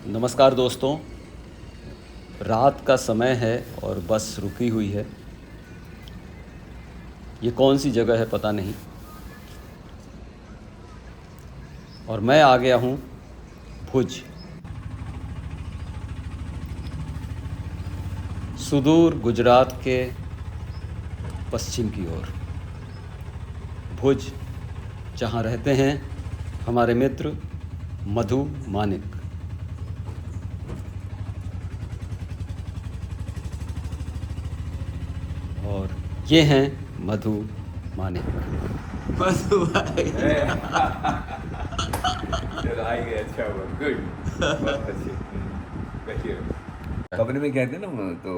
नमस्कार दोस्तों। रात का समय है और बस रुकी हुई है। ये कौन सी जगह है पता नहीं। और मैं आ गया हूँ भुज, सुदूर गुजरात के पश्चिम की ओर। भुज, जहाँ रहते हैं हमारे मित्र मधु मानिक। और ये हैं मधु मानिक। मधु भाई। चलो आ ही गए, अच्छा हुआ, गुड, बहुत अच्छे। बैठिए। कमरे में कहते हैं ना, तो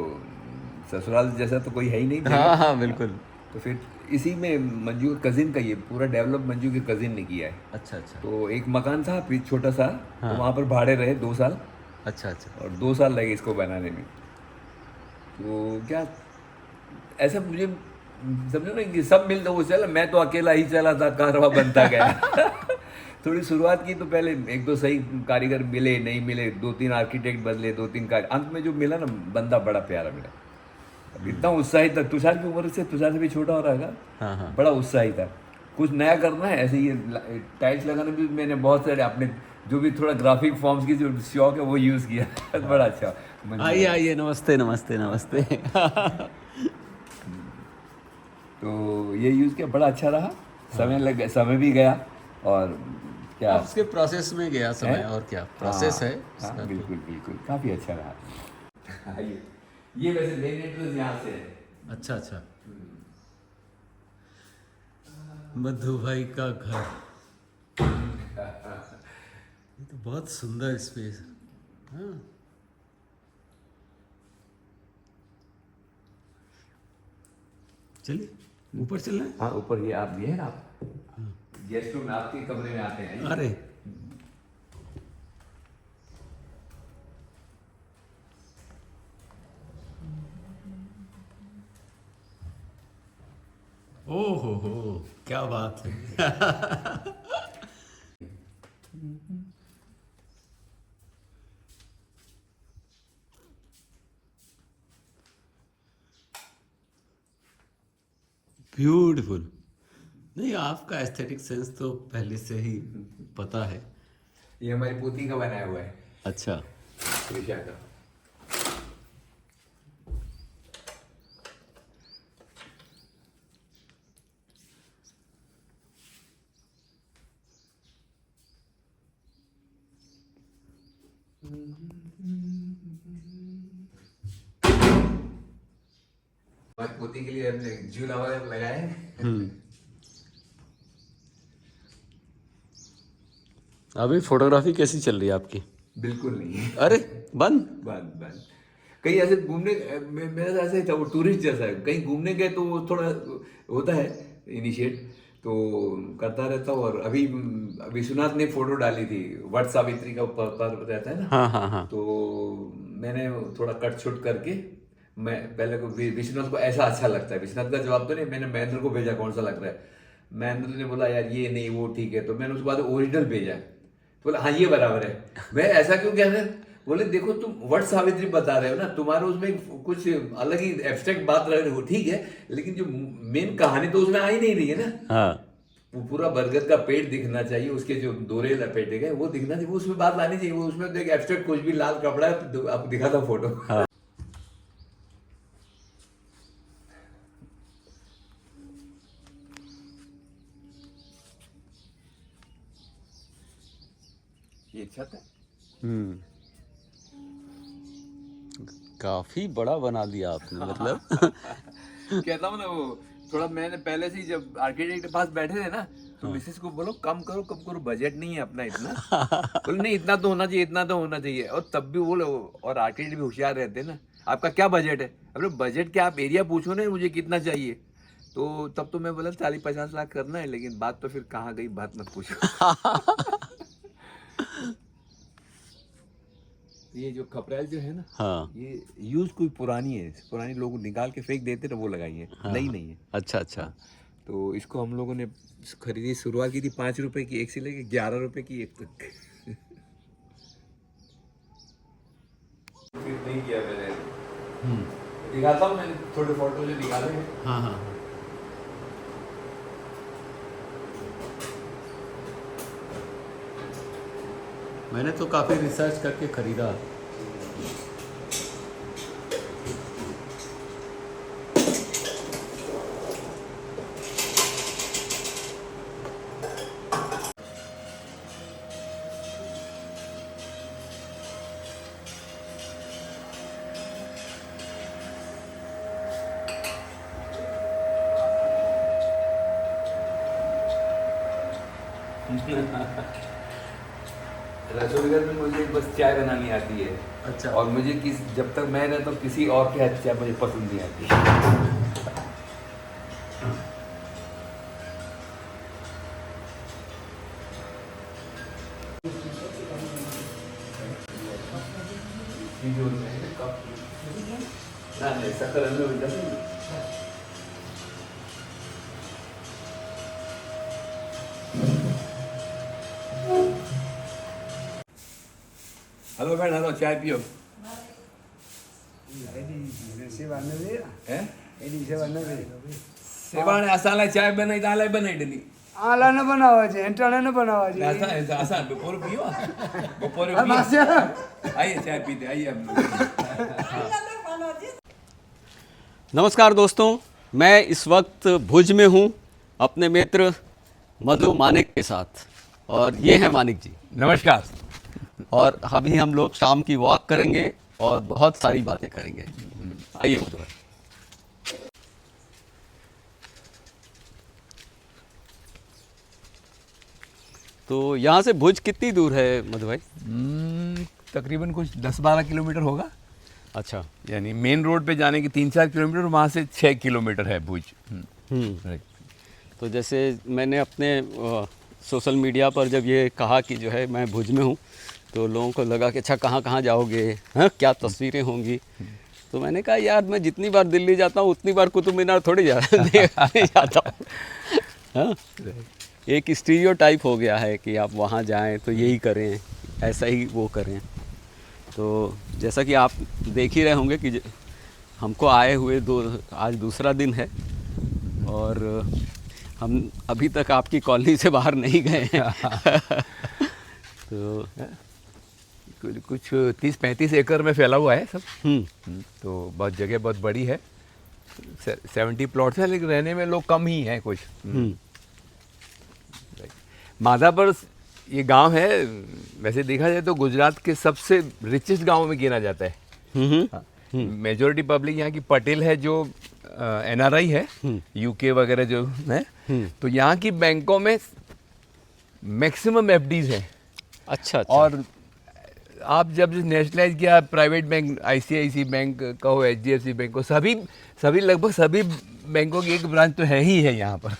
ससुराल जैसा तो कोई है ही नहीं हाँ जगह। हाँ बिल्कुल। तो फिर इसी में मंजू के कजिन का ये पूरा डेवलप मंजू के कजिन ने किया है। अच्छा अच्छा। तो एक मकान था फिर छोटा सा, तो हाँ। वहाँ पर भाड़े रहे 2 साल, अच्छा अच्छा। और 2 साल लगे इसको बनाने में। तो क्या ऐसा मुझे समझो ना कि सब मिल वो चला, मैं तो अकेला ही चला था, कारवा बनता गया। थोड़ी शुरुआत की तो पहले एक दो सही कारीगर मिले, नहीं मिले, 2-3 आर्किटेक्ट बदले, 2-3 अंत में जो मिला ना, बंदा बड़ा प्यारा मिला। अब इतना उत्साहित था, तुषार की उम्र से, तुषार से भी छोटा हो रहा था। हाँ हाँ। बड़ा उत्साही था, कुछ नया करना है। ऐसे ही टाइल्स लगाने में भी मैंने बहुत सारे अपने जो भी थोड़ा ग्राफिक फॉर्म्स की जो शौक है वो यूज़ किया। बड़ा अच्छा मंजू आइए भाई। आइए, नमस्ते नमस्ते नमस्ते। तो ये यूज़ किया, बड़ा अच्छा रहा। हाँ। समय भी गया। और क्या अब उसके प्रोसेस में गया है। समय, और क्या प्रोसेस है हाँ हाँ, उसका तो। बिल्कुल बिल्कुल, काफ़ी अच्छा रहा। ये वैसे मेन एंट्रेंस यहाँ से है। अच्छा अच्छा। मधु भाई का घर, ये तो बहुत सुंदर स्पेस। हाँ। चलिए ऊपर चलना है। हाँ, ऊपर ये आप, ये है ना, आप गेस्ट रूम में आपके कमरे में आते हैं। अरे ओ हो, क्या बात है। ब्यूटीफुल। नहीं, आपका एस्थेटिक सेंस तो पहले से ही पता है। ये हमारी पोती का बनाया हुआ है, अच्छा। त्रिशा का। हमारी पोती के लिए हमने झूला वगैरह लगाया है। अभी फोटोग्राफी कैसी चल रही है आपकी? बिल्कुल नहीं। अरे बंद। बंद बंद। कहीं ऐसे घूमने, मेरा ऐसा ही था, वो टूरिस्ट जैसा है, कहीं घूमने गए तो वो थोड़ा होता है इनिशिएट, तो करता रहता हूँ। और अभी विश्वनाथ ने फोटो डाली थी, वट सावित्री का पर्व रहता है ना, हाँ हाँ हाँ। तो मैंने थोड़ा कट छुट करके, मैं पहले को विश्वनाथ को ऐसा अच्छा लगता है, विश्वनाथ का जवाब तो नहीं, मैंने महेंद्र को भेजा कौन सा लग रहा है। महेंद्र ने बोला यार ये नहीं वो ठीक है, तो मैंने उसके बाद ओरिजिनल भेजा, तो बोला हाँ ये बराबर है। मैं ऐसा क्यों कह रहे हैं? बोले देखो तुम वट सावित्री बता रहे हो ना, तुम्हारे उसमें कुछ अलग ही एब्स्ट्रैक्ट बात रह रही हो, ठीक है, लेकिन जो मेन कहानी तो उसमें आ ही नहीं रही है ना। हाँ वो पूरा बरगद का पेड़ दिखना चाहिए, उसके जो दोरे लपेटे गए वो दिखना चाहिए, वो उसमें बात लानी चाहिए। वो उसमें तो एक एब्स्ट्रैक्ट कुछ भी लाल कपड़ा है, तो आपको दिखा था फोटो। हाँ। ये छत है। हम्म। काफी बड़ा बना दिया आपने, मतलब। कहता हूँ ना, वो थोड़ा मैंने पहले से ही जब आर्किटेक्ट के पास बैठे थे ना, तो हाँ। मिसेस को बोलो कम करो, बजट नहीं है अपना इतना। बोले नहीं इतना तो होना चाहिए, इतना तो होना चाहिए। और तब भी बोले, और आर्किटेक्ट भी होशियार रहते हैं ना, आपका क्या बजट है? अरे बजट क्या, आप एरिया पूछो ना मुझे कितना चाहिए। तो तब तो मैं बोला 40-50 लाख करना है, लेकिन बात तो फिर कहाँ गई, बात मत पूछो। ये जो खपरेल जो है ना, हाँ ये यूज कोई पुरानी है, पुरानी लोग निकाल के फेंक देते ना, वो लगाई है, हाँ नई हाँ। नहीं है। अच्छा अच्छा। हाँ, तो इसको हम लोगों ने खरीदी, शुरुआत की थी 5 रुपए की एक से लेके 11 रुपए की एक तक। नहीं किया मैंने। दिखाता हूँ, मैंने थोड़े फोटो जो निकाले हैं। हाँ हाँ। मैंने तो काफ़ी रिसर्च करके ख़रीदा। रसोई घर में मुझे बस चाय बनानी आती है। अच्छा। और मुझे जब तक मैं रहता हूँ किसी और के हाथ चाय मुझे पसंद नहीं आती। नहीं शक्कर अंदर हो जाती है। हेलो बहन, हेलो, चाय पियो। સેવાને અસાલે ચાય બનાવી તાલે બનાવી દેલી આલા ન બનાવવા છે એંટાણે ન બનાવવા છે આસા આસા બપોર પીઓ બપોરે આ પીઓ માસે आइए चाय पीते आइए हम लोग। नमस्कार दोस्तों, मैं इस वक्त भुज में हूँ अपने मित्र मधु मानिक के साथ, और ये हैं मानिक जी। नमस्कार। और अभी हम लोग शाम की वॉक करेंगे और बहुत सारी बातें करेंगे। आइए मधु भाई। तो यहाँ से भुज कितनी दूर है मधु भाई? तकरीबन कुछ 10-12 किलोमीटर होगा। अच्छा। यानी मेन रोड पे जाने की 3-4 किलोमीटर, वहाँ से 6 किलोमीटर है भुज। राइट। तो जैसे मैंने अपने सोशल मीडिया पर जब ये कहा कि जो है मैं भुज में हूँ, तो लोगों को लगा कि अच्छा कहाँ कहाँ जाओगे, हाँ क्या तस्वीरें होंगी। तो मैंने कहा यार मैं जितनी बार दिल्ली जाता हूँ उतनी बार कुतुब मीनार थोड़ी जाता हूँ। हाँ, एक स्टीरियोटाइप हो गया है कि आप वहाँ जाएं तो यही करें, ऐसा ही वो करें। तो जैसा कि आप देख ही रहे होंगे कि हमको आए हुए आज दूसरा दिन है, और हम अभी तक आपकी कॉलोनी से बाहर नहीं गए हैं। तो कुछ 30-35 एकड़ में फैला हुआ है सब। तो बहुत जगह बहुत बड़ी है। 70 प्लॉट्स हैं, लेकिन रहने में लोग कम ही हैं कुछ। माधापर ये गांव है, वैसे देखा जाए तो गुजरात के सबसे रिचेस्ट गांव में गिना जाता है। मेजॉरिटी पब्लिक यहाँ की पटेल है, जो NRI है, यूके वगैरह जो है। तो यहाँ की बैंकों में मैक्सिमम FDs हैं। अच्छा। और आप जब नेशनलाइज किया प्राइवेट बैंक, ICICI बैंक कहो, HDFC बैंक को, सभी लगभग सभी बैंकों की एक ब्रांच तो है ही है यहाँ पर।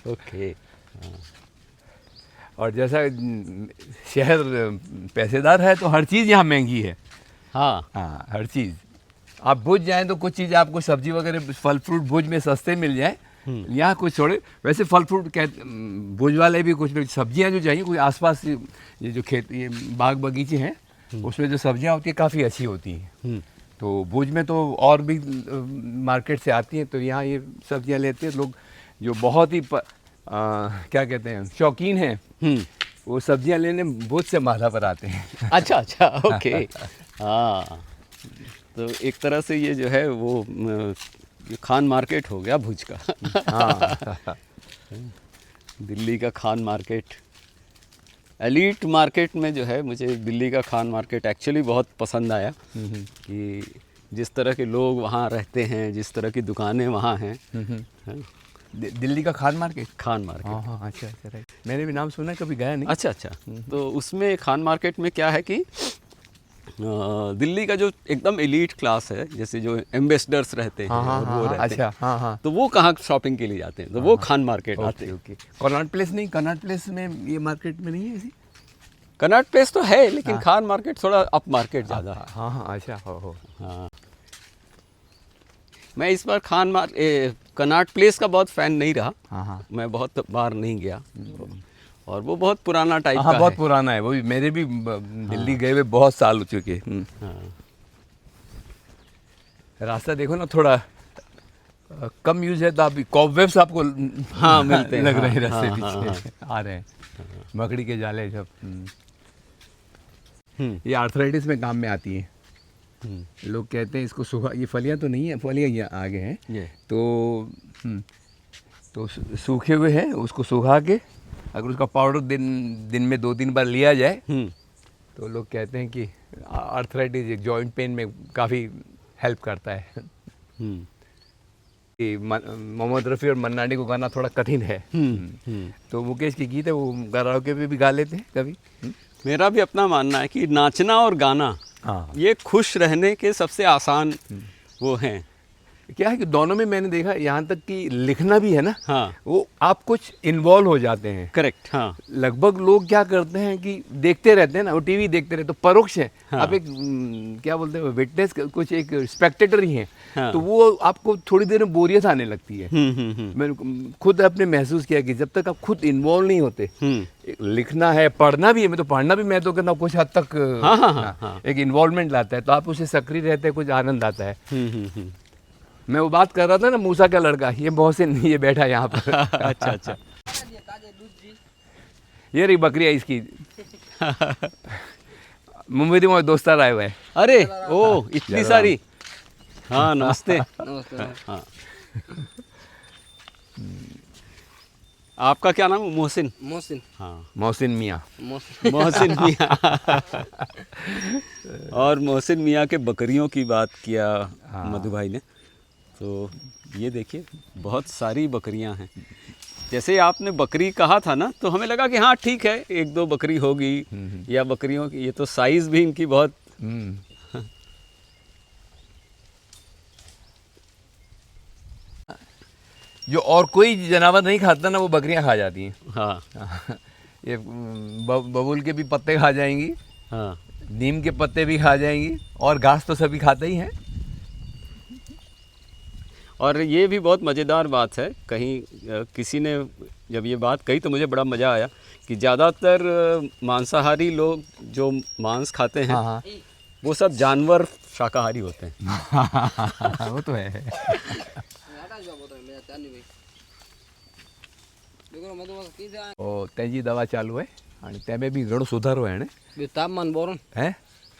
ओके। और जैसा शहर पैसेदार है तो हर चीज़ यहाँ महंगी है। हाँ हाँ, हर चीज़। आप भुज जाएं तो कुछ चीज़ आपको सब्जी वगैरह फल फ्रूट भुज में सस्ते मिल जाए। यहाँ कुछ थोड़े, वैसे फल फ्रूट भुज वाले भी कुछ सब्जियाँ जो चाहिए, कोई आसपास ये जो खेत, ये बाग बगीचे हैं, उसमें जो सब्जियाँ होती है काफ़ी अच्छी होती हैं। तो भुज में तो और भी मार्केट से आती हैं, तो यहाँ ये सब्जियाँ लेते हैं लोग जो बहुत ही क्या कहते हैं, शौकीन हैं। वो सब्जियाँ लेने भुज से माधापर आते हैं। अच्छा अच्छा, ओके। हाँ, तो एक तरह से ये जो है वो ये खान मार्केट हो गया भुज का। हाँ। दिल्ली का खान मार्केट, एलीट मार्केट में जो है, मुझे दिल्ली का खान मार्केट एक्चुअली बहुत पसंद आया कि जिस तरह के लोग वहाँ रहते हैं, जिस तरह की दुकानें वहाँ हैं। दिल्ली का खान मार्केट। हाँ, अच्छा अच्छा, राइट। मैंने भी नाम सुना है, कभी गया नहीं। अच्छा। तो उसमें खान मार्केट में क्या है कि दिल्ली का जो एकदम एलीट क्लास है, जैसे जो एम्बेसडर्स रहते हैं, और वो रहते हैं, हाँ। तो वो कहाँ शॉपिंग के लिए जाते हैं, तो वो खान मार्केट आते हैं। ओके। कनॉट प्लेस नहीं, कनॉट प्लेस में ये मार्केट में नहीं है ऐसी? कनॉट प्लेस तो है, लेकिन खान मार्केट थोड़ा अप मार्केट ज़्यादा है। हाँ, अच्छा। हो। हाँ, मैं इस बार कनॉट प्लेस का बहुत फ़ैन नहीं रहा। हाँ। मैं बहुत बार नहीं गया, और वो बहुत पुराना टाइप हाँ का बहुत है। पुराना है, वो भी मेरे भी दिल्ली गए हुए बहुत साल हो चुके। हाँ रास्ता देखो ना थोड़ा कम यूज है, तो आप कॉबवेब्स आपको हाँ, मिलते हैं, लग रहे हैं हाँ, रास्ते हाँ, पीछे आ रहे हैं, मकड़ी के जाले सब। हम्म, ये आर्थराइटिस में काम में आती है। हम्म, लोग कहते हैं इसको सूखा, ये फलियां तो नहीं है, फलियां ये आगे हैं ये तो सूखे हुए हैं, उसको सुखा के अगर उसका पाउडर दिन में 2-3 बार लिया जाए तो लोग कहते हैं कि आर्थराइटिस जॉइंट पेन में काफ़ी हेल्प करता है। हम्म, कि मोहम्मद रफ़ी और मन्ना डे को गाना थोड़ा कठिन है, तो मुकेश की गीत है वो कराओके पे भी गा लेते हैं कभी। मेरा भी अपना मानना है कि नाचना और गाना हाँ ये खुश रहने के सबसे आसान वो हैं। क्या है कि दोनों में मैंने देखा, यहाँ तक कि लिखना भी है ना, हाँ वो आप कुछ इन्वॉल्व हो जाते हैं। करेक्ट। हाँ लगभग लोग क्या करते हैं कि देखते रहते हैं ना, वो टीवी देखते रहते, तो परोक्ष है। हाँ। आप एक क्या बोलते हैं विटनेस, कुछ एक स्पेक्टेटर ही हैं। हाँ। तो वो आपको थोड़ी देर में बोरियत आने लगती है। हम्म। मैंने खुद अपने महसूस किया कि जब तक आप खुद इन्वॉल्व नहीं होते, लिखना है पढ़ना भी है, मैं तो पढ़ना भी मैं तो कहता हूँ कुछ हद तक हाँ। एक इन्वॉल्वमेंट लाता है, तो आप उसे सक्रिय रहते हैं, कुछ आनंद आता है। हम्म। मैं वो बात कर रहा था ना मूसा का लड़का, ये मोहसिन, ये बैठा यहाँ पर। अच्छा अच्छा। ये रही बकरियाँ इसकी। मुंबई में दोस्तार आए हुए हैं। अरे ओ इतनी सारी। हाँ नमस्ते। हाँ आपका क्या नाम है? मोहसिन। मोहसिन। हाँ मोहसिन मियाँ। मोहसिन मियाँ। और मोहसिन मियाँ के बकरियों की बात किया मधु भाई ने, तो ये देखिए बहुत सारी बकरियां हैं। जैसे आपने बकरी कहा था ना, तो हमें लगा कि हाँ ठीक है 1-2 बकरी होगी या बकरियों की, ये तो साइज़ भी इनकी बहुत। जो और कोई जानवर नहीं खाता ना, वो बकरियां खा जाती हैं। हाँ ये बबूल के भी पत्ते खा जाएंगी, हाँ नीम के पत्ते भी खा जाएंगी, और घास तो सभी खाते ही हैं। और ये भी बहुत मज़ेदार बात है, कहीं किसी ने जब ये बात कही तो मुझे बड़ा मज़ा आया कि ज़्यादातर मांसाहारी लोग जो मांस खाते हैं हाँ वो सब जानवर शाकाहारी होते हैं। हाँ वो तो है। ओ तेजी दवा चालू है आणि तेमे बि घणो सुधारो है ने तापमान बोरो हैं।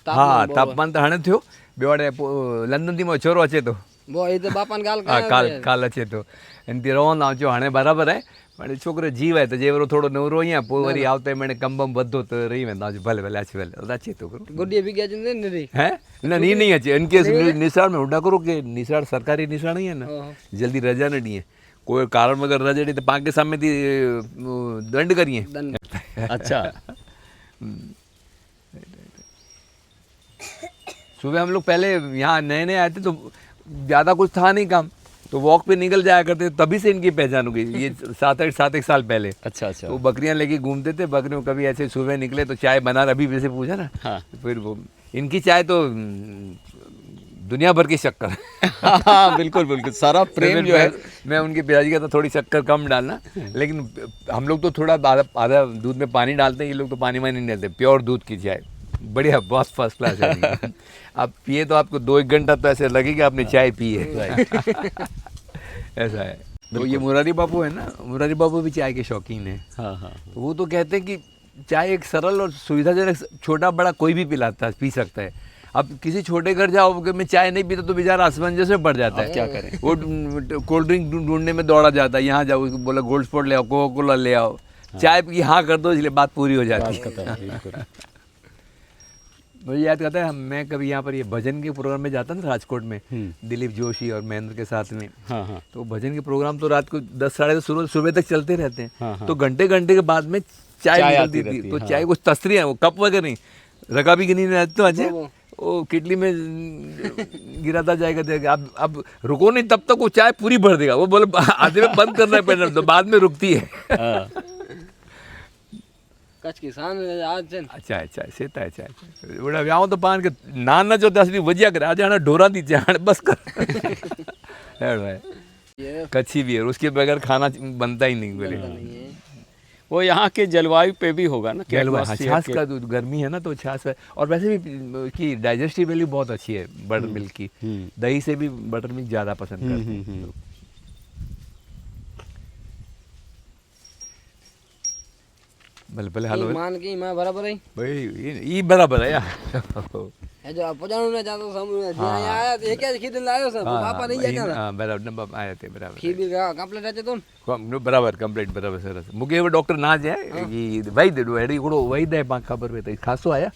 हाँ तापमान तो हाणे थियो बेवाड़े लंडन थी मो छोरो अचे तो बो ये तो बापन गाल हाँ काल अचे तो एनती रवंदा आचो हाणे बराबर है, पण छोकरो जीव है तो जेवरो थोड़ो नवरो ही पोइ वरी आवते महीने कम बम वधो तो रही वेंदा भले भले अचे तो करो गुडिया भी गया जिंदे नहीं है ना नहीं अचे इनके निशान में उड़ा करो कि निशान सरकारी निशान ही है ना, जल्दी रजा न दिए, कोई कारण वगैरह रजा दी तो पाके सामने थी दंड करिए। अच्छा। सुबह हम लोग पहले यहाँ नए नए आए थे तो ज़्यादा कुछ था नहीं काम, तो वॉक पे निकल जाया करते, तभी से इनकी पहचान हो गई। ये 7-8 साल पहले। अच्छा अच्छा। तो बकरियां लेके घूमते थे, बकरियों कभी ऐसे सुबह निकले तो चाय बना, अभी वैसे पूछा ना। हाँ। फिर वो इनकी चाय तो दुनिया भर की शक्कर। हाँ बिल्कुल बिल्कुल, सारा प्रेम जो है। मैं उनके पिताजी का था थोड़ी शक्कर कम डालना, लेकिन हम लोग तो थोड़ा आधा दूध में पानी डालते हैं, ये लोग तो पानी नहीं डालते, प्योर दूध की चाय बढ़िया बहुत फर्स्ट क्लास है। आप पिए तो आपको 2-1 घंटा तो ऐसे लगेगा आपने चाय पी है। ऐसा है। तो ये मुरारी बाबू है ना, मुरारी बाबू भी चाय के शौकीन है। हाँ। तो वो तो कहते हैं कि चाय एक सरल और सुविधाजनक, छोटा बड़ा कोई भी पिलाता है, पी सकता है। अब किसी छोटे घर जाओ कि मैं चाय नहीं पीता तो बेचारा असमंजस में पड़ जाता है, क्या करें। वो कोल्ड ड्रिंक ढूंढने में दौड़ा जाता है, यहाँ जाओ बोला गोल्ड स्पॉट ले आओ, कोका कोला ले आओ, चाय की हाँ कर दो, इसलिए बात पूरी हो जाती है। मुझे याद करता है मैं कभी यहाँ पर ये भजन के प्रोग्राम में जाता था राजकोट में, दिलीप जोशी और महेंद्र के साथ में। हाँ। तो भजन के प्रोग्राम तो रात को 10-10:30 सुबह तक चलते रहते हैं। हाँ। तो घंटे के बाद में चाय निकलती थी, तो चाय कुछ तस्तरी है, वो कप वगैरह नहीं, रका भी गिनी रहती तो अच्छे वो किटली में गिराता जाएगा, देगा अब रुको नहीं तब तक वो चाय पूरी भर देगा। वो बोले आधे में बंद करना है पहले, तो बाद में रुकती है। कच्छ किसान आज जन अच्छा सेता है चाय बड़ा व्याह तो पान के नाना जो 10 वजिया करे आज हाणे ढोरा दी चाय बस कर। ये कच्छी भी है, उसके बगैर खाना बनता ही नहीं बोले। वो यहाँ के जलवायु पे भी होगा ना कि हाँ, atmosphere छाछ के- का दूध गर्मी है ना तो छाछ है। और वैसे भी की डाइजेस्टिव वैल्यू बहुत अच्छी है बटर मिल्क की। दही से भी बटर मिल्क ज़्यादा पसंद करते हैं लोग। भले भले हालो मान की मैं बराबर है भाई ये बराबर है यार। ये जो पजाणु ने जातो समूह जे आया तो एक खीर लायो सब बापा नहीं जाता हाँ बराबर नंबर आया थे बराबर खीर भी कंप्लीट है तो बराबर कंप्लीट बराबर सरस मूंखे एवं डॉक्टर ना जाए ई वैद्य अहिड़ी हिकिड़ो वैद्य आहे पाण ख़बर पए त ख़ासो आया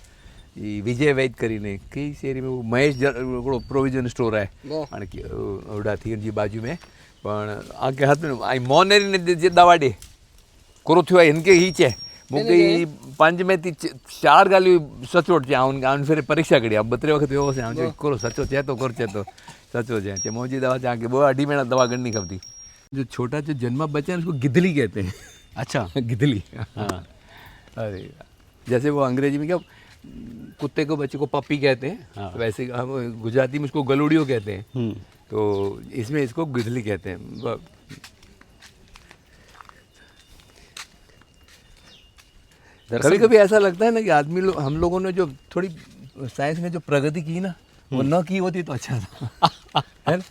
ई विजय वैद्य કરીને कई शहरी में महेश हिकिड़ो प्रोविजन स्टोर आहे वो हाणे ओड़ा थियन जी बाजू में पण आगे हाथ में आई मोनेरी ने जे दवा ॾे कोरो थियो आहे हिनखे ही चए मूंखे ई 5 में थी 4 ॻाल्हियूं सचोट चई आउं फिर परीक्षा करी आहे 2-3 वक़्तु वियो हुउसि आउं चयो कोरो सचो चए थो कोरो चए थो सचो चए मुंहिंजी दवा चवां की 2 महीना दवा करनी खपती। जो छोटा जो जन्मा बच्चा है उसको गिदली कहते हैं। अच्छा गिदली हाँ अरे जैसे वो अंग्रेजी में क्या कुत्ते को बच्चे को पप्पी कहते हैं हाँ। वैसे हम गुजराती में उसको गलूड़ियो कहते हैं। हम्म। तो इसमें इसको गिदली कहते हैं। कभी कभी ऐसा लगता है ना कि आदमी लोग हम लोगों ने जो थोड़ी साइंस में जो प्रगति की ना वो न की होती तो अच्छा था है ना।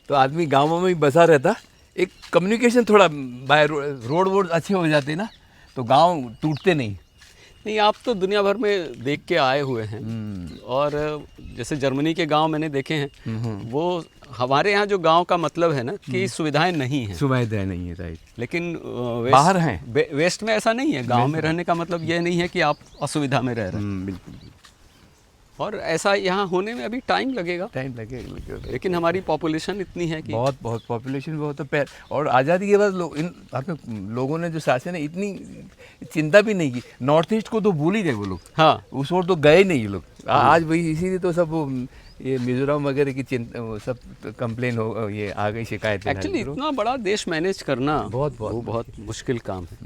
तो आदमी गाँवों में ही बसा रहता, एक कम्युनिकेशन थोड़ा बाय रोड वोड अच्छे हो जाते ना तो गांव टूटते नहीं। नहीं आप तो दुनिया भर में देख के आए हुए हैं और जैसे जर्मनी के गांव मैंने देखे हैं वो हमारे यहाँ जो गांव का मतलब है ना कि सुविधाएं नहीं हैं सुविधाएं नहीं है राइट, लेकिन बाहर हैं। वेस्ट में ऐसा नहीं है। गांव में रहने का मतलब ये नहीं है कि आप असुविधा में रह रहे हैं बिल्कुल और ऐसा यहाँ होने में अभी टाइम लगेगा टाइम लगेगा लेकिन हमारी पॉपुलेशन इतनी है कि बहुत बहुत पॉपुलेशन बहुत है पैर। और आज़ादी के बाद लोग इन आपने लोगों ने जो शासन है इतनी चिंता भी नहीं की। नॉर्थ ईस्ट को तो भूल ही गए वो लोग, हाँ उस ओर तो गए नहीं ये लोग। आज वही इसीलिए तो सब वो ये मिजोरम वगैरह की चिंता वो सब कंप्लेन हो ये आ गई शिकायत। एक्चुअली इतना बड़ा देश मैनेज करना बहुत बहुत मुश्किल काम है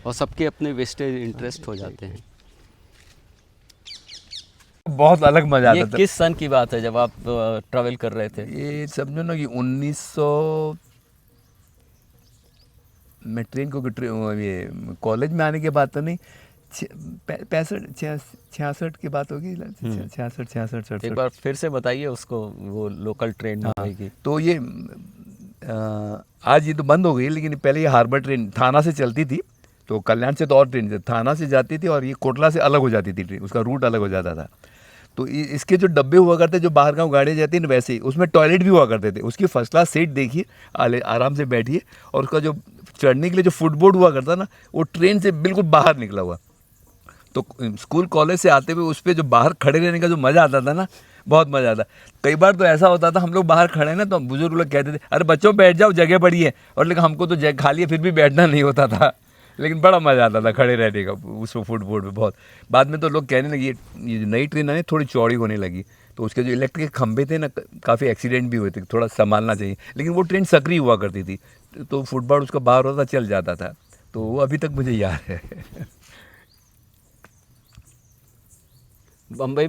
और सबके अपने वेस्टेज इंटरेस्ट हो जाते हैं। बहुत अलग मजा ये आता था। किस सन की बात है जब आप ट्रैवल कर रहे थे? ये समझो ना कि 1900 मैं ट्रेन को ये कॉलेज में आने के बाद तो नहीं 66 की बात होगी 66 एक बार फिर से बताइए उसको वो लोकल ट्रेन मुंबई की। तो ये आज ये तो बंद हो गई लेकिन पहले ये हार्बर ट्रेन थाना से चलती थी। तो कल्याण से तो और ट्रेन थाना से जाती थी और ये कोटला से अलग हो जाती थी ट्रेन, उसका रूट अलग हो जाता था। तो इसके जो डब्बे हुआ करते जो बाहर गाँव गाड़ियाँ जाती हैं वैसे ही उसमें टॉयलेट भी हुआ करते थे। उसकी फर्स्ट क्लास सीट देखिए, आराम से बैठिए और उसका जो चढ़ने के लिए जो फुटबोर्ड हुआ करता ना वो ट्रेन से बिल्कुल बाहर निकला हुआ। तो स्कूल कॉलेज से आते हुए उस पर जो बाहर खड़े रहने का जो मज़ा आता था ना बहुत मज़ा आता। कई बार तो ऐसा होता था हम लोग बाहर खड़े ना तो बुजुर्ग लोग कहते थे अरे बच्चों बैठ जाओ जगह पड़ी है, और लेकिन हमको तो जगह खाली है फिर भी बैठना नहीं होता था। लेकिन बड़ा मज़ा आता था खड़े रहने का उस फुटबोर्ड पे बहुत। बाद में तो लोग कहने लगे ये जो नई ट्रेन है थोड़ी चौड़ी होने लगी तो उसके जो इलेक्ट्रिक खंभे थे ना काफ़ी एक्सीडेंट भी हुए थे, थोड़ा संभालना चाहिए। लेकिन वो ट्रेन सक्रिय हुआ करती थी तो फुटबोर्ड उसका बाहर होता चल जाता था। तो वो अभी तक मुझे याद है। मुंबई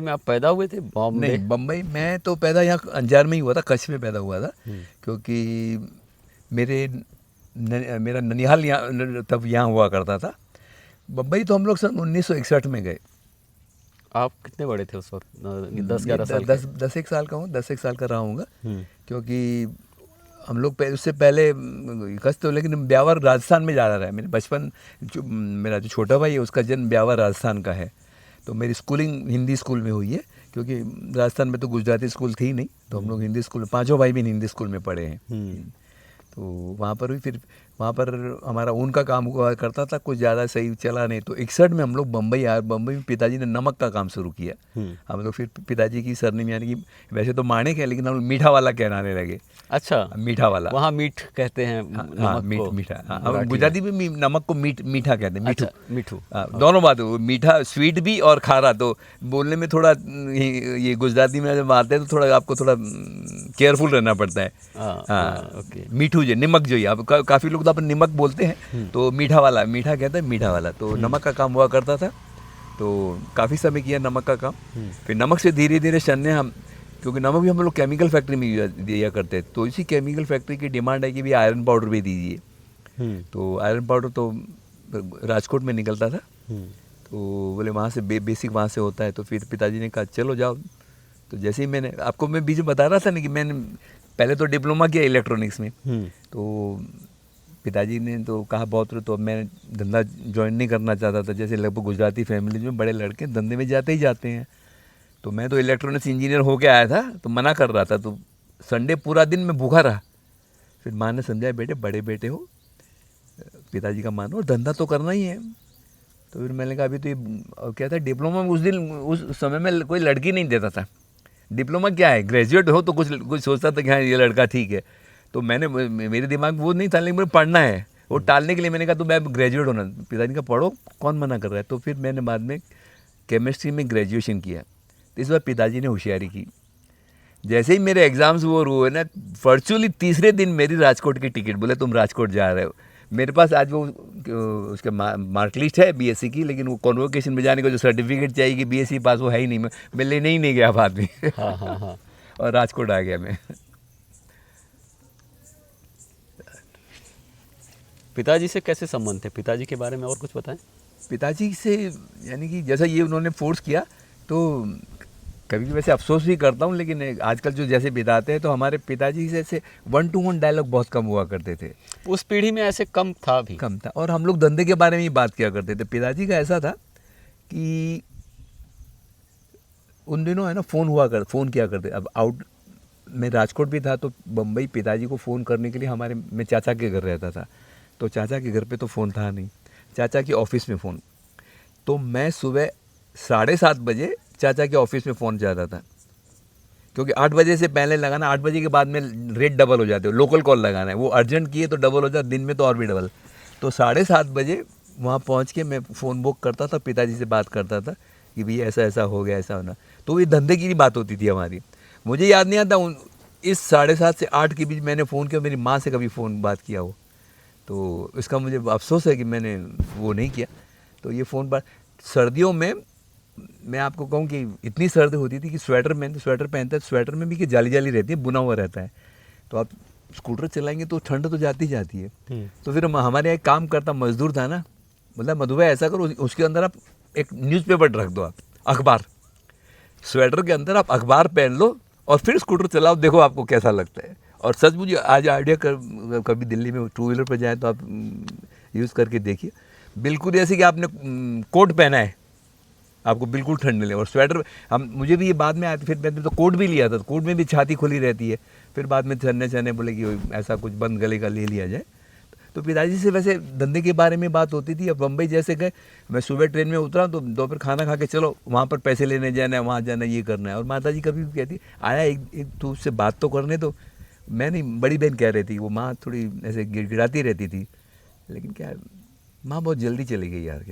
में आप पैदा हुए थे? बॉम्बे? नहीं बम्बई मैं तो पैदा यहाँ अंजार में ही हुआ था, कच्छ में पैदा हुआ था। क्योंकि मेरा ननिहाल यहाँ तब यहाँ हुआ करता था। बम्बई तो हम लोग सन 1961 में गए। आप कितने बड़े थे उस वक्त? 10-11 साल के? 10-1 साल का हूँ, 10-1 साल का रहा हूँगा। क्योंकि हम लोग उससे पहले कच्छ तो लेकिन ब्यावर राजस्थान में ज़्यादा रहा है। मेरे बचपन मेरा जो छोटा भाई है उसका जन्म ब्यावर राजस्थान का है। तो मेरी स्कूलिंग हिंदी स्कूल में हुई है क्योंकि राजस्थान में तो गुजराती स्कूल थी नहीं। तो हम लोग हिंदी स्कूल में पांचों भाई भी हिंदी स्कूल में पढ़े हैं। तो वहाँ पर भी फिर वहाँ पर हमारा ऊन का काम हुआ करता था, कुछ ज़्यादा सही चला नहीं। तो 61 में हम लोग बम्बई आए। बम्बई में पिताजी ने नमक का काम शुरू किया। हम लोग फिर पिताजी की सरनेम यानी कि वैसे तो माणिक है लेकिन हम लोग मीठा वाला कहलाने लगे। अच्छा, मीठा वाला। वहाँ मीठ कहते हैं हाँ मीठा। हाँ गुजराती में नमक को मीठा कहते हैं। अच्छा, मीठू। दोनों बात मीठा स्वीट भी और खारा। तो बोलने में थोड़ा ये गुजराती में जब आते हैं तो थोड़ा आपको थोड़ा केयरफुल रहना पड़ता है। हाँ ओके। मीठू जो नमक जो ही आप काफ़ी लोग तो अपन नमक बोलते हैं तो मीठा वाला मीठा कहते हैं मीठा वाला। तो नमक का काम हुआ करता था। तो काफ़ी समय किया नमक का काम। फिर नमक से धीरे धीरे चलने हम, क्योंकि नमक भी हम लोग केमिकल फैक्ट्री में दिया करते हैं। तो इसी केमिकल फैक्ट्री की डिमांड है कि भी आयरन पाउडर भी दीजिए। तो आयरन पाउडर तो राजकोट में निकलता था, तो बोले वहाँ से बेसिक वहाँ से होता है। तो फिर पिताजी ने कहा चलो जाओ। तो जैसे ही मैंने आपको मैं बीच में बता रहा था ना कि मैंने पहले तो डिप्लोमा किया इलेक्ट्रॉनिक्स में, तो पिताजी ने तो कहा बहुत, तो अब मैं धंधा ज्वाइन नहीं करना चाहता था। जैसे लगभग गुजराती फैमिली में बड़े लड़के धंधे में जाते ही जाते हैं, तो मैं तो इलेक्ट्रॉनिक्स इंजीनियर होके आया था, तो मना कर रहा था। तो संडे पूरा दिन मैं भूखा रहा। फिर माँ ने समझाया बेटे बड़े बेटे हो, पिताजी का मानो, और धंधा तो करना ही है। तो फिर मैंने कहा अभी तो ये क्या था डिप्लोमा में, उस समय में कोई लड़की नहीं देता था। डिप्लोमा क्या है, ग्रेजुएट हो तो कुछ सोचता था कि हाँ ये लड़का ठीक है। तो मेरे दिमाग में वो नहीं था, लेकिन मुझे पढ़ना है। वो टालने के लिए मैंने कहा तो मैं ग्रेजुएट होना। पिताजी का पढ़ो, कौन मना कर रहा है। तो फिर मैंने बाद में केमिस्ट्री में ग्रेजुएशन किया। तो इस बार पिताजी ने होशियारी की। जैसे ही मेरे एग्जाम्स वो हुए ना, वर्चुअली तीसरे दिन मेरी राजकोट की टिकट, बोले तुम राजकोट जा रहे हो। मेरे पास आज वो उसका मार्कलिस्ट है बीएससी की, लेकिन वो कॉन्वोकेशन में जाने को जो सर्टिफिकेट चाहिए कि बीएससी पास, वो है ही नहीं। मैं लेने ही नहीं गया बाद में। हाँ। और राजकोट आ गया मैं। पिताजी से कैसे संबंध थे, पिताजी के बारे में और कुछ बताएं। पिताजी से यानी कि जैसा ये उन्होंने फोर्स किया, तो कभी वैसे अफसोस भी करता हूँ, लेकिन आजकल जो जैसे बिताते हैं, तो हमारे पिताजी से ऐसे 1-to-1 डायलॉग बहुत कम हुआ करते थे। उस पीढ़ी में ऐसे कम था भी, कम था। और हम लोग धंधे के बारे में ही बात किया करते थे। पिताजी का ऐसा था कि उन दिनों है ना फ़ोन किया करते। अब मैं राजकोट भी था, तो बम्बई पिताजी को फ़ोन करने के लिए मैं चाचा के घर रहता था, तो चाचा के घर पे तो फ़ोन था नहीं, चाचा की ऑफ़िस में फ़ोन। तो मैं सुबह 7:30 बजे चाचा के ऑफिस में फ़ोन जाता था, क्योंकि 8 बजे से पहले लगाना, 8 बजे के बाद में रेट डबल हो जाते हो। लोकल कॉल लगाना है, वो अर्जेंट किए तो डबल हो जाता, दिन में तो और भी डबल। तो 7:30 बजे वहाँ पहुँच के मैं फ़ोन बुक करता था, पिताजी से बात करता था कि भैया ऐसा ऐसा हो गया, ऐसा होना। तो ये धंधे की बात होती थी हमारी। मुझे याद नहीं आता इस 7:30 से 8 के बीच मैंने फ़ोन किया, मेरी माँ से कभी फ़ोन बात किया हो, तो इसका मुझे अफसोस है कि मैंने वो नहीं किया। तो ये फ़ोन बात, सर्दियों में मैं आपको कहूँ कि इतनी सर्द होती थी कि स्वेटर पहनता है, स्वेटर में भी कि जाली रहती है, बुना हुआ रहता है। तो आप स्कूटर चलाएंगे तो ठंड तो जाती जाती है। तो फिर हमारे यहाँ एक काम करता मजदूर था ना, मतलब मधु भाई ऐसा करो, उसके अंदर आप एक न्यूज़पेपर रख दो, आप अखबार, स्वेटर के अंदर आप अखबार पहन लो और फिर स्कूटर चलाओ, देखो आपको कैसा लगता है। और सच मुझे आज आइडिया कभी दिल्ली में 2 व्हीलर पर जाए तो आप यूज़ करके देखिए, बिल्कुल जैसे कि आपने कोट पहना है, आपको बिल्कुल ठंड मिले। और स्वेटर मुझे भी ये बाद में आया, फिर मैंने तो कोट भी लिया था, कोट में भी छाती खुली रहती है। फिर बाद में चने बोले कि ऐसा कुछ बंद गले का ले लिया जाए। तो पिताजी से वैसे धंधे के बारे में बात होती थी। अब बम्बई जैसे गए, मैं सुबह ट्रेन में उतरा तो दोपहर खाना खा के चलो वहाँ पर पैसे लेने जाना है, वहाँ जाना है, ये करना है। और माताजी कभी भी कहती आया एक तू उससे बात तो करने। तो मैं नहीं, बड़ी बहन कह रही थी, वो माँ थोड़ी ऐसे गिड़गिड़ाती रहती थी, लेकिन क्या माँ बहुत जल्दी चली गई यार।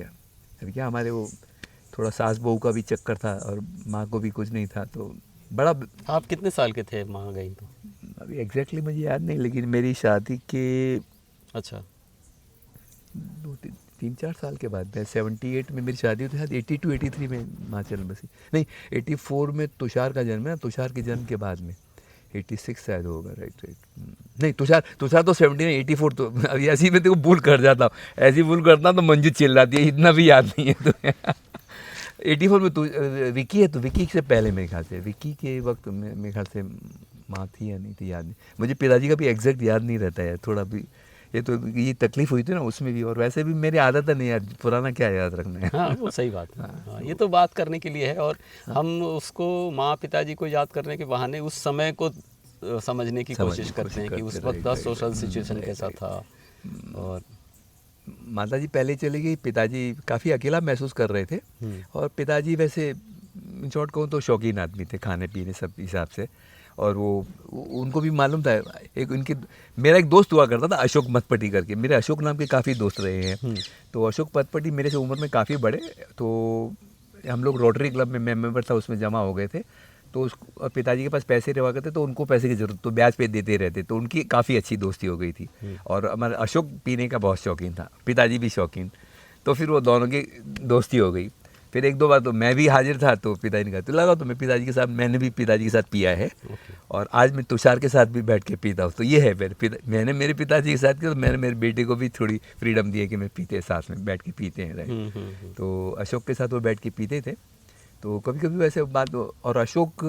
क्या हमारे वो थोड़ा सास बहू का भी चक्कर था और माँ को भी कुछ नहीं था, तो बड़ा। आप कितने साल के थे माँ गई तो? अभी एग्जैक्टली मुझे याद नहीं, लेकिन मेरी शादी के अच्छा 2-3-4 साल के बाद, 78 में मेरी शादी हुई थी, शायद 82-83 में माँ चल बसी। नहीं 84 में तुषार का जन्म है ना, तुषार के जन्म के बाद में 86 शायद होगा। राइट नहीं, तुषार तो 79, 84 तो अभी ऐसी में तो भूल कर जाता हूँ, ऐसी भूल करता हूँ तो मंजू चिल्लाती है, इतना भी याद नहीं है। तो 84 में तो विकी है, तो विकी से पहले मेरे ख्याल से, विकी के वक्त मेरे ख्याल से माँ थी या नहीं थी, याद नहीं मुझे। पिताजी का भी एग्जैक्ट याद नहीं रहता है थोड़ा भी। ये तकलीफ हुई थी ना उसमें भी, और वैसे भी मेरी आदत है नहीं यार, पुराना क्या याद रखना है। हाँ वो सही बात है। हाँ, ये तो बात करने के लिए है, और हम उसको माँ पिताजी को याद करने के बहाने उस समय को समझने की कोशिश करते हैं कि उस वक्त का सोशल सिचुएशन कैसा था। और माताजी पहले चली गई, पिताजी काफ़ी अकेला महसूस कर रहे थे। और पिताजी वैसे इन शॉर्ट कहूँ तो शौकीन आदमी थे, खाने पीने सब हिसाब से। और वो उनको भी मालूम था, मेरा एक दोस्त हुआ करता था अशोक मतपटी करके, मेरे अशोक नाम के काफ़ी दोस्त रहे हैं। तो अशोक मतपटी मेरे से उम्र में काफ़ी बड़े, तो हम लोग रोटरी क्लब में मैं मेंबर था, उसमें जमा हो गए थे। तो और पिताजी के पास पैसे रहा करते, तो उनको पैसे की ज़रूरत, तो ब्याज पे देते रहते, तो उनकी काफ़ी अच्छी दोस्ती हो गई थी। और हमारा अशोक पीने का बहुत शौकीन था, पिताजी भी शौकीन, तो फिर वो दोनों की दोस्ती हो गई। फिर 1-2 बार तो मैं भी हाजिर था, तो पिताजी ने कहा तो लगा, तो मैं पिताजी के साथ, मैंने भी पिताजी के साथ पिया है। और आज मैं तुषार के साथ भी बैठ के पीता हूँ। तो ये है मैंने मेरे पिताजी के साथ किया, तो मैंने मेरे बेटे को भी थोड़ी फ्रीडम दी है कि मैं पीते साथ में बैठ के पीते हैं, राइट। तो अशोक के साथ वो बैठ के पीते थे, तो कभी कभी वैसे बात। और अशोक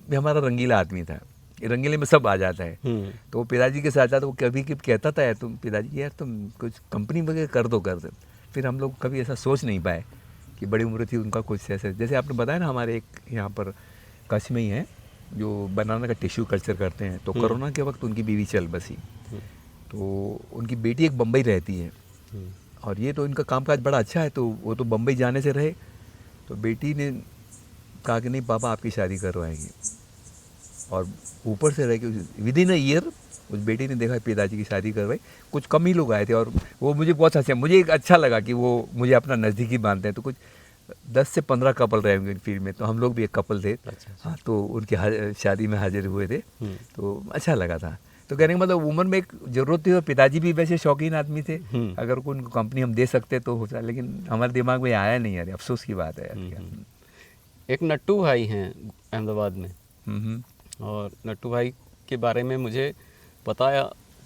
भी हमारा रंगीला आदमी था, रंगीले में सब आ जाता है। तो वो पिताजी के साथ था, तो वो कभी कभी कहता था यार तुम पिताजी यार तुम कुछ कंपनी वगैरह कर दो। फिर हम लोग कभी ऐसा सोच नहीं पाए कि बड़ी उम्र थी उनका कुछ ऐसे, जैसे आपने बताया ना हमारे एक यहाँ पर कच्छ में ही है जो बनाना का टिश्यू कल्चर करते हैं। तो कोरोना के वक्त उनकी बीवी चल बसी, तो उनकी बेटी एक बम्बई रहती है, और ये तो इनका कामकाज बड़ा अच्छा है, तो वो तो बम्बई जाने से रहे। तो बेटी ने कहा कि नहीं पापा आपकी शादी करवाएंगे, और ऊपर से रह के विद इन अ ईयर उस बेटी ने देखा पिताजी की शादी करवाई। कुछ कम ही लोग आए थे, और वो मुझे बहुत अच्छा, मुझे एक अच्छा लगा कि वो मुझे अपना नज़दीकी मानते हैं। तो कुछ 10 से 15 कपल रहे होंगे फील्ड में, तो हम लोग भी एक कपल थे। हाँ, तो उनकी शादी में हाजिर हुए थे, तो अच्छा लगा था। तो कहने का मतलब उम्र में एक ज़रूरत थी, और पिताजी भी वैसे शौकीन आदमी थे, अगर कोई उनको कंपनी हम दे सकते तो होता, लेकिन हमारे दिमाग में आया नहीं यार, अफसोस की बात है यार। एक नट्टू भाई हैं अहमदाबाद में, और नट्टू भाई के बारे में मुझे पता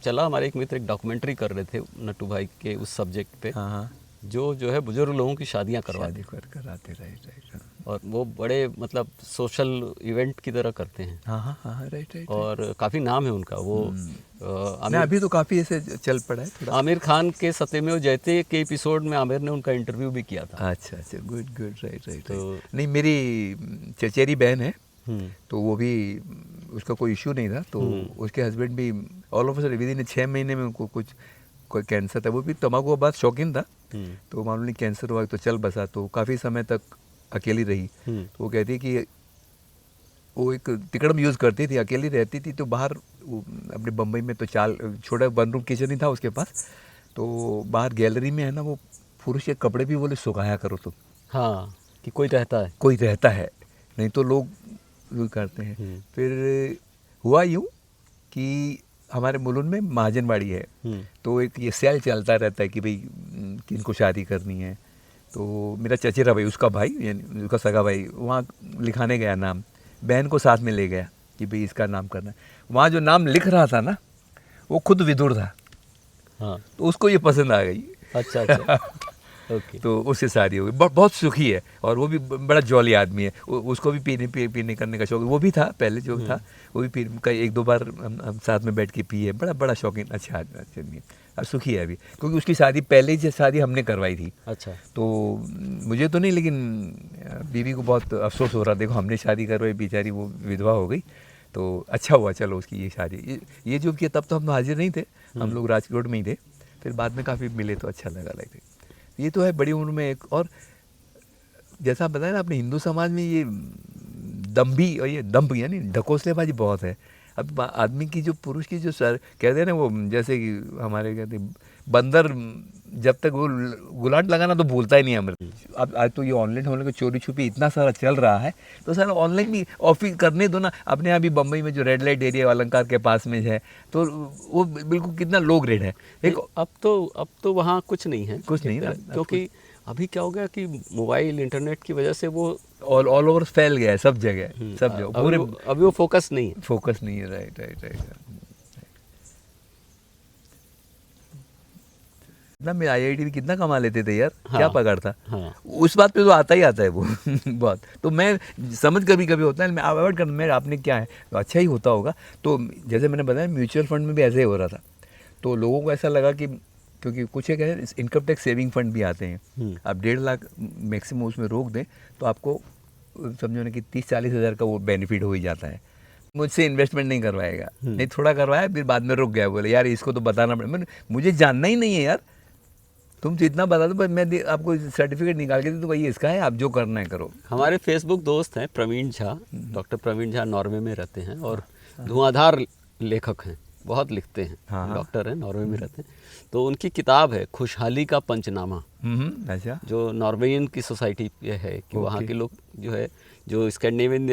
चला, हमारे एक मित्र एक डॉक्यूमेंट्री कर रहे थे नट्टू भाई के उस सब्जेक्ट पे। हाँ, जो है बुजुर्ग लोगों की शादियां करवाते कराते, राइट। और वो बड़े मतलब सोशल इवेंट की तरह करते हैं। हाँ, राइट। और काफ़ी नाम है उनका। वो अभी तो काफ़ी ऐसे चल पड़ा है थोड़ा। आमिर खान के सत्यमेव जयते के एपिसोड में आमिर ने उनका इंटरव्यू भी किया था। अच्छा, गुड, राइट। तो नहीं, मेरी चचेरी बहन है, तो वो भी उसका कोई इशू नहीं था, तो उसके हस्बैंड भी all of a sudden with in 6 महीने में उनको कोई कैंसर था। वो भी तम्बाकू का बहुत शौकीन था, तो मालूम नहीं कैंसर हुआ, तो चल बसा, तो काफ़ी समय तक अकेली रही। तो वो कहती है कि वो एक तिकड़म यूज़ करती थी, अकेली रहती थी, तो बाहर अपने बम्बई में तो छोटा 1 रूम किचन ही था उसके पास, तो बाहर गैलरी में है ना वो पुरुष के कपड़े भी बोले सुखाया करो तुम। हाँ, कि कोई रहता है, नहीं तो लोग यूँ करते हैं। फिर हुआ यूँ कि हमारे मुलुंड में महाजनवाड़ी है, तो एक ये सेल चलता रहता है कि भाई किनको शादी करनी है। तो मेरा चचेरा भाई, उसका भाई यानी उसका सगा भाई, वहाँ लिखाने गया नाम, बहन को साथ में ले गया कि भाई इसका नाम करना है। वहाँ जो नाम लिख रहा था ना, वो खुद विदुर था। हाँ, तो उसको ये पसंद आ गई। अच्छा। ओके। तो उससे शादी हो गई। बहुत सुखी है, और वो भी बड़ा जॉली आदमी है। उसको भी पीने करने का शौक, वो भी था पहले जो था, वो भी पी का 1-2 बार हम साथ में बैठ के पिए। बड़ा शौकीन, अच्छा आदमी है, और सुखी है अभी, क्योंकि उसकी शादी पहले ही शादी हमने करवाई थी। अच्छा। तो मुझे तो नहीं, लेकिन बीवी को बहुत अफसोस हो रहा, देखो हमने शादी करवाई, बेचारी वो विधवा हो गई। तो अच्छा हुआ चलो उसकी ये शादी, ये जो किया, तब तो हम हाजिर नहीं थे, हम लोग राजकोट में ही थे। फिर बाद में काफ़ी मिले तो अच्छा लगा। ये तो है बड़ी उम्र में एक। और जैसा आप बताया ना, अपने हिंदू समाज में ये दम्भी और ये दम्भ यानी ढकोसलेबाजी बहुत है। अब आदमी की जो पुरुष की जो कहते हैं ना, वो जैसे कि हमारे कहते हैं बंदर जब तक वो गुलाट लगाना तो भूलता ही नहीं हमें। अब आज तो ये ऑनलाइन होने का चोरी छुपी इतना सारा चल रहा है, तो सर ऑनलाइन भी ऑफिस करने दो ना। अपने यहाँ भी बम्बई में जो रेड लाइट एरिया अलंकार के पास में है, तो वो बिल्कुल कितना लो ग्रेड है। एक अब तो वहाँ कुछ नहीं है, क्योंकि अभी क्या हो गया कि मोबाइल इंटरनेट की वजह से वो ऑल ओवर फैल गया है, सब जगह पूरे। अभी वो फोकस नहीं है। राइट। ना मैं IIT भी कितना कमा लेते थे यार। हाँ, क्या पगार था। हाँ। उस बात पे तो आता है वो बहुत। तो मैं समझ कभी होता है, मैं अवॉइड कर, मैं आपने क्या है तो अच्छा ही होता होगा। तो जैसे मैंने बताया म्यूचुअल फंड में भी ऐसे ही हो रहा था, तो लोगों को ऐसा लगा कि क्योंकि कुछ एक है इनकम टैक्स सेविंग फंड भी आते हैं, आप 1.5 लाख मैक्सिमम उसमें रोक दें तो आपको समझो ना कि 30-40 हज़ार का वो बेनिफिट हो ही जाता है। मुझसे इन्वेस्टमेंट नहीं करवाएगा, नहीं थोड़ा करवाया, फिर बाद में रुक गया, बोले यार इसको तो बताना पड़ेगा। मुझे जानना ही नहीं है यार, तुम तो इतना बता दो, पर मैं आपको सर्टिफिकेट निकाल के तो भाई इसका है, आप जो करना है करो। हमारे फेसबुक दोस्त हैं प्रवीण झा, डॉक्टर प्रवीण झा नॉर्वे में रहते हैं और धुआंधार लेखक हैं, बहुत लिखते हैं, डॉक्टर हैं, नॉर्वे में रहते हैं। तो उनकी किताब है खुशहाली का पंचनामा, अच्छा, जो नॉर्वेजियन की सोसाइटी पे है कि वहाँ के लोग जो है, जो स्कैंडिनेवियन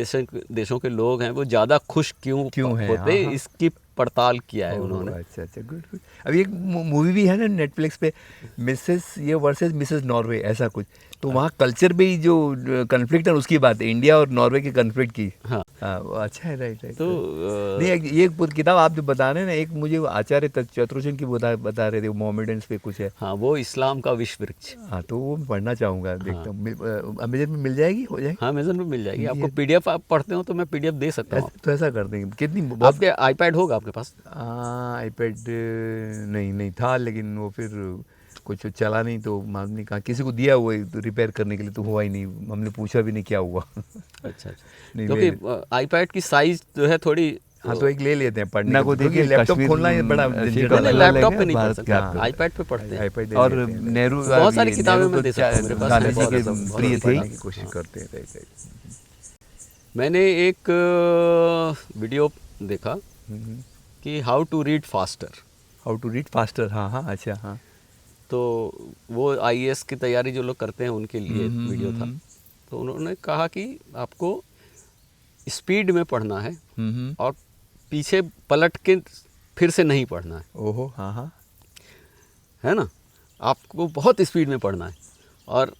देशों के लोग हैं वो ज़्यादा खुश क्यों होते, इसकी पड़ताल किया है उन्होंने। अच्छा, गुड। अभी एक मूवी भी है ना नेटफ्लिक्स पे, मिसेस ये वर्सेस मिसेस नॉर्वे, ऐसा कुछ। तो वहाँ कल्चर भी जो कन्फ्लिक्ट है उसकी बात है, इंडिया और नॉर्वे के कन्फ्लिक्ट की। हाँ, हाँ वो अच्छा है, राइट राइट। तो नहीं ये एक किताब आप जो बता रहे हैं ना, एक मुझे वो आचार्य चतुर्सेन की बता रहे थे, वो मोमेडेंस पे कुछ है। हाँ, वो इस्लाम का विश्व वृक्ष। हाँ तो वो मैं पढ़ना चाहूँगा, देखता हूँ। अमेजन में मिल जाएगी, हो जाएगी? हाँ, अमेजन में मिल जाएगी आपको। पीडीएफ आप पढ़ते हो तो मैं पीडीएफ दे सकता हूँ। तो ऐसा कर देंगे। कितनी आपके आईपैड होगा आपके पास? आईपैड नहीं था, लेकिन वो फिर कुछ चला नहीं, तो मालूम नहीं कहाँ किसी को दिया हुआ है तो रिपेयर करने के लिए, तो हुआ ही नहीं, हमने पूछा भी नहीं क्या हुआ। अच्छा। नहीं, क्योंकि आईपैड की साइज जो है थोड़ी। हाँ तो एक ले लेते हैं पढ़ने को, देखिए लैपटॉप खोलना ये बड़ा लैपटॉप पे नहीं पढ़ सकते, आईपैड पे पढ़ते हैं। आईपैड और नेहरू बहुत सारी किताबें मैं दे सकता हूँ, मेरे पास गांधी जी बहुत के ऐसा- प्रिय थे, बहुत कोशिश करते हैं। मैंने एक वीडियो देखा कि how to read faster. How to read faster, हाँ हाँ, अच्छा हाँ। तो वो आईएएस की तैयारी जो लोग करते हैं उनके लिए वीडियो था। तो उन्होंने कहा कि आपको स्पीड में पढ़ना है और पीछे पलट के फिर से नहीं पढ़ना है। ओहो, हाँ हाँ, है ना, आपको बहुत स्पीड में पढ़ना है। और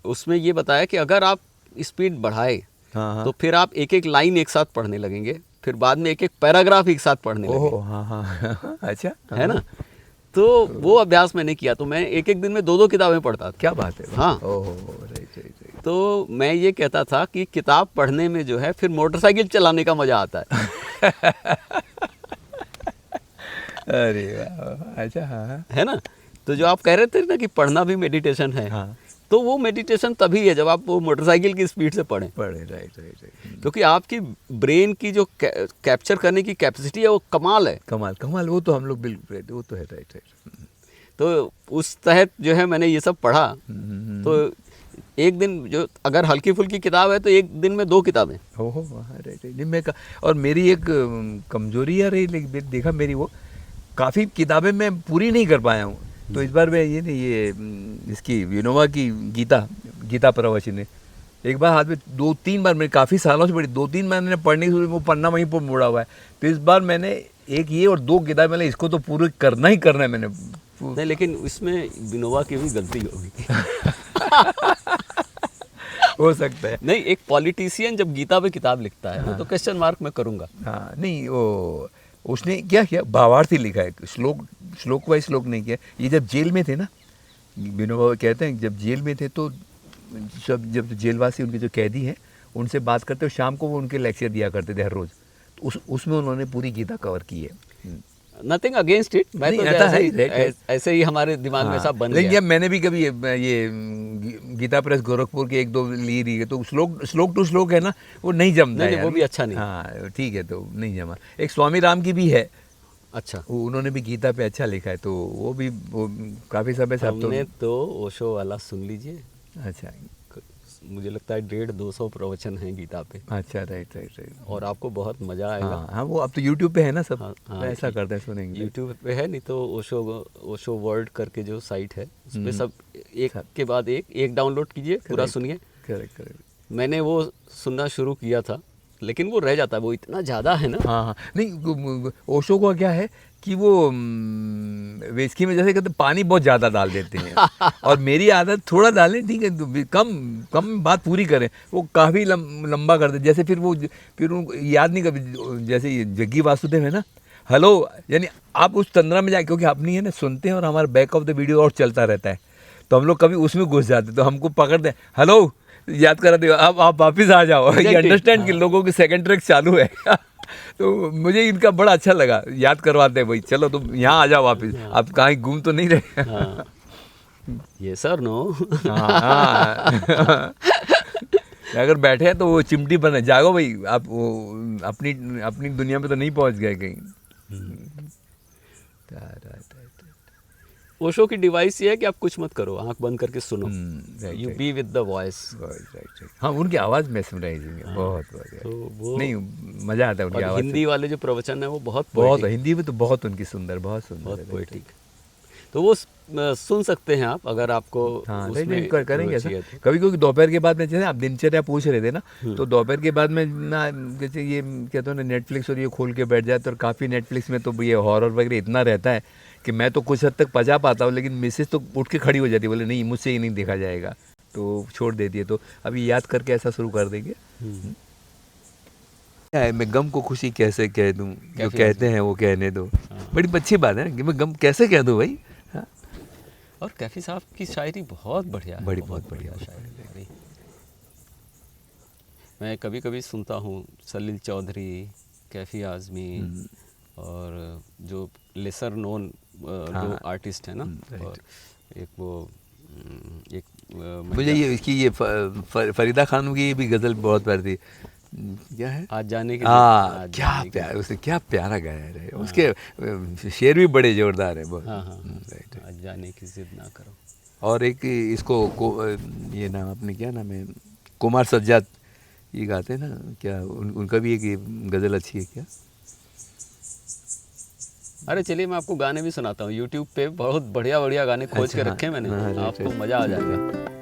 उसमें ये बताया कि अगर आप स्पीड बढ़ाए हाँ तो फिर आप एक एक लाइन एक साथ पढ़ने लगेंगे, फिर बाद में एक एक पैराग्राफ एक साथ पढ़ने लगेंगे। ओहो, हाँ हाँ, अच्छा, है ना। तो वो अभ्यास मैंने किया, तो मैं एक एक दिन में 2-2 किताबें पढ़ता था। क्या बात है। हाँ। ओहो, राइट राइट राइट। तो मैं ये कहता था कि किताब पढ़ने में जो है फिर मोटरसाइकिल चलाने का मजा आता है। अरे वाह, अच्छा, हाँ हाँ। है ना। तो जो आप कह रहे थे ना कि पढ़ना भी मेडिटेशन है, हाँ। तो वो मेडिटेशन तभी है जब आप वो मोटरसाइकिल की स्पीड से पढ़ें। पढ़े, राइट राइट राइट। क्योंकि आपकी ब्रेन की जो कैप्चर करने की कैपेसिटी है वो कमाल है। कमाल कमाल, वो तो हम लोग बिल्कुल, वो तो है, राइट राइट। तो उस तहत जो है मैंने ये सब पढ़ा। तो एक दिन जो अगर हल्की फुल्की किताब है तो एक दिन में 2 किताबें। ओहो, हाँ, राइट राइट। नहीं मैं और मेरी एक कमजोरी है रही, लेकिन देखा मेरी, वो काफ़ी किताबें मैं पूरी नहीं कर पाया हूँ। तो इस बार मैं ये इसकी विनोबा की गीता प्रवचन है, एक बार हाथ में 2-3 बार, मैंने काफ़ी सालों से पढ़ी, 2-3 बार मैंने पढ़ने की वो पन्ना वहीं पर मुड़ा हुआ है। तो इस बार मैंने एक ये और 2 किताब, मैंने इसको तो पूरे करना ही करना है मैंने। नहीं, लेकिन इसमें विनोबा की भी गलती होगी। हो सकता है। नहीं, एक पॉलिटिशियन जब गीता पे किताब लिखता है, वो तो क्वेश्चन मार्क में करूंगा। हाँ, नहीं वो उसने क्या किया, भावार्थ ही लिखा है, श्लोक वाइज श्लोक नहीं किया। ये जब जेल में थे ना, विनोबा कहते हैं जब जेल में थे तो जब जेलवासी उनके जो कैदी हैं उनसे बात करते हो, शाम को वो उनके लेक्चर दिया करते थे हर रोज़। तो उसमें उन्होंने पूरी गीता कवर की है। नथिंग अगेंस्ट इट, मैं नहीं, तो ऐसा ऐसे ही हमारे दिमाग में सब बन लेकिन गया। जब मैंने भी कभी ये गीता प्रेस गोरखपुर के 1-2 ली रही है, तो श्लोक टू श्लोक है ना, वो नहीं जमता नहीं, है, वो भी अच्छा नहीं। हाँ ठीक है, तो नहीं जमा। एक स्वामी राम की भी है, अच्छा, वो उन्होंने भी गीता पे अच्छा लिखा है, तो वो भी वो काफ़ी समय से अब हमने तो ओशो वाला सुन लीजिए। अच्छा मुझे लगता है 150-200 प्रवचन हैं गीता पे, अच्छा, राइट राइट राइट। और आपको बहुत मजा आएगा। हाँ हाँ, वो अब तो यूट्यूब पे है ना सब, हाँ, ऐसा करते हैं, सुनेंगे। यूट्यूब पे है, नहीं तो ओशो वर्ल्ड करके जो साइट है उस पे सब एक के बाद एक डाउनलोड कीजिए, पूरा सुनिए। Correct correct. मैंने वो सुनना शुरू किया था, लेकिन वो रह जाता है, वो इतना ज़्यादा है ना। हाँ हाँ, नहीं ओशो का क्या है कि वो विस्की में जैसे कहते पानी बहुत ज़्यादा डाल देते हैं, और मेरी आदत थोड़ा डालें, ठीक है, तो कम बात पूरी करें, वो काफ़ी लंबा कर दे। जैसे फिर उनको याद नहीं कभी, जैसे ये जग्गी वासुदेव है ना, हेलो, यानी आप उस तंद्रा में जाए, क्योंकि अपनी है ना सुनते हैं और हमारा बैक ऑफ द वीडियो और चलता रहता है, तो हम लोग कभी उसमें घुस जाते, तो हमको पकड़ते हैं, हेलो याद करा दो, अब आप वापस आ जाओ, ये अंडरस्टैंड कि लोगों की सेकंड ट्रैक चालू है। तो मुझे इनका बड़ा अच्छा लगा, याद करवाते हैं भाई, चलो तुम यहाँ आ जाओ वापस, आप कहीं घूम तो नहीं रहे। हाँ। ये सर नो। हाँ। अगर बैठे हैं तो वो चिमटी बने, जागो भाई, आप वो अपनी दुनिया में तो नहीं पहुंच गए कहीं। ओशो की डिवाइस ये है कि आप कुछ मत करो, आंख बंद करके सुनो, you be with the voice. हाँ, उनकी आवाज़ मेस्मराइजिंग है, बहुत तो वो नहीं, मज़ा आता है उनकी और आवाज़। हिंदी वाले जो प्रवचन है वो बहुत हिंदी में तो बहुत उनकी सुंदर, बहुत सुंदर, बहुत पोएटिक, तो वो सुन सकते हैं आप अगर आपको। हाँ, उसमें करेंगे ऐसा रुचि है तो। कभी, क्योंकि दोपहर के बाद में, जैसे आप दिनचर्या पूछ रहे थे ना, तो दोपहर के बाद में ना, जैसे ये कहते हैं ना, नेटफ्लिक्स और ये खोल के बैठ जाते, और काफ़ी नेटफ्लिक्स में तो ये हॉरर वगैरह इतना रहता है कि मैं तो कुछ हद तक पचा पाता हूँ, लेकिन मिसेस तो उठ के खड़ी हो जाती है, बोले नहीं मुझसे ही नहीं देखा जाएगा, तो छोड़ देती है। तो अभी याद करके ऐसा शुरू कर देंगे। क्या है, मैं गम को खुशी कैसे कह दूं, जो कैफी कहते हैं वो कहने दो। बड़ी अच्छी बात है ना कि मैं गम कैसे कह दूं भाई। हाँ, और कैफी साहब की शायरी बहुत बढ़िया है, बड़ी बहुत बढ़िया शायरी है। मैं कभी कभी सुनता हूँ सलील चौधरी, कैफी आज़मी और जो लेसर नोन जो आर्टिस्ट है ना, और एक वो एक मुझे ये इसकी ये फरीदा खानम की भी गज़ल बहुत प्यारी थी। क्या है, आज जाने के हाँ, आज क्या जाने के प्यार, उसने क्या प्यारा गाया है। उसके शेर भी बड़े जोरदार हैं बहुत। हाँ हाँ राइट। आज जाने की जिद ना करो। और एक इसको ये नाम अपने क्या नाम है, कुमार सज्जाद, ये गाते हैं ना क्या, उनका भी एक ये गज़ल अच्छी है क्या। अरे चलिए मैं आपको गाने भी सुनाता हूँ, यूट्यूब पे बहुत बढ़िया बढ़िया गाने खोज के अच्छा, रखे हैं मैंने, हाँ, right, आपको right. मज़ा आ जाएगा।